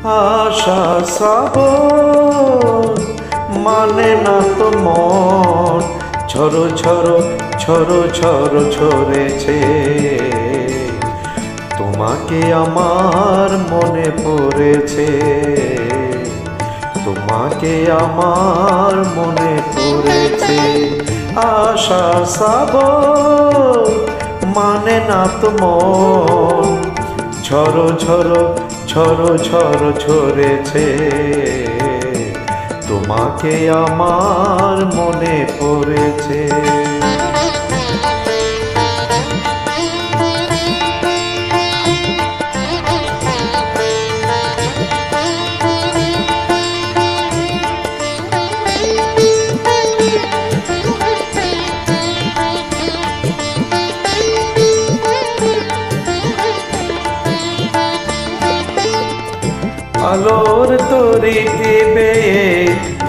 আশা শ্রাবণ মানে না তো মন, ঝরো ঝরো ঝরো ঝরো ঝরেছে। তোমাকে আমার মনে পড়েছে, তোমাকে আমার মনে পড়েছে। আশা শ্রাবণ মানে না তো মন, ঝরো ঝরো ঝরো ঝরো ঝরেছে। তোমাকে আমার মনে পড়েছে। আলোর তরিতে বেয়ে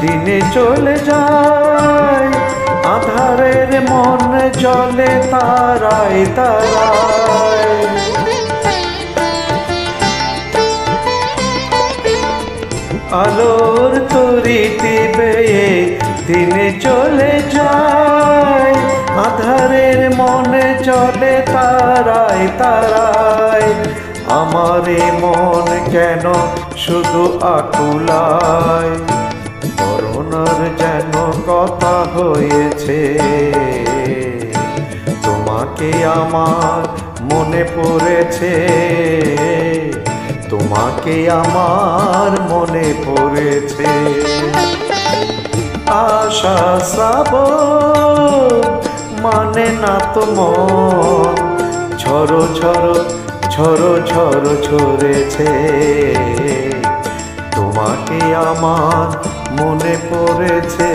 দিনে চলে যায়, আধারের মন জলে তারায় তারায়। আলোর তরিতে বেয়ে দিনে চলে যায়, আধারের মন জলে তারায় তারায়। আমার মন কেন শুধু আকুলায়, করুণার যেন কথা হয়েছে। তোমাকে আমার মনে পড়েছে, তোমাকে আমার মনে পড়েছে। আশা শ্রাবণ মানে না তো মন, ঝরো ঝরো ঝরো ঝরো ঝরেছে। তোমাকে আমার মনে পড়েছে।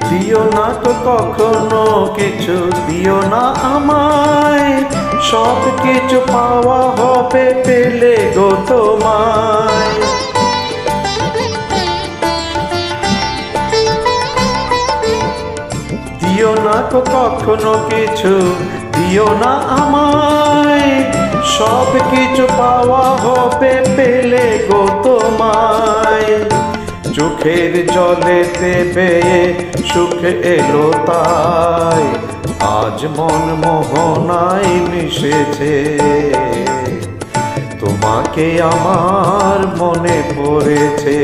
দিও না তো কখনো কিছু, দিও না আমায়, সব কিছু পাওয়া হবে পেলে গো তোমায়। দিও না তো কখনো কিছু, দিও না আমায়, সব কিছু পাওয়া হবে পেলে গো তোমায়। চোখের জলে দেবে সুখ এলো তাই, আজ মন মোহনায় মিশেছে। তোমাকে আমার মনে পড়েছে,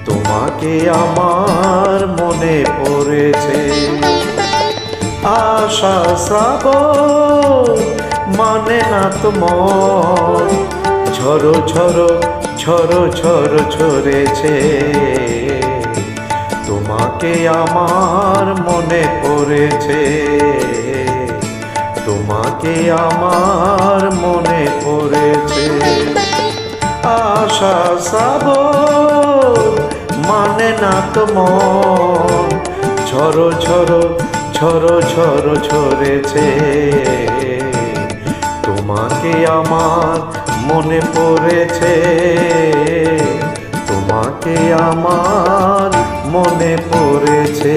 তোমাকে আমার মনে পড়েছে। আশা শ্রাবণ মানে না তো মন, ঝরো ঝরো ঝরো ঝরো ঝরেছে। তোমাকে আমার মনে পড়েছে, তোমাকে আমার মনে পড়েছে। আশা শ্রাবণ মানে না তো মন, ঝরো ঝরো ঝরো ঝরো ঝরেছে। তোমাকে আমার মনে পড়েছে, তোমাকে আমার মনে পড়েছে।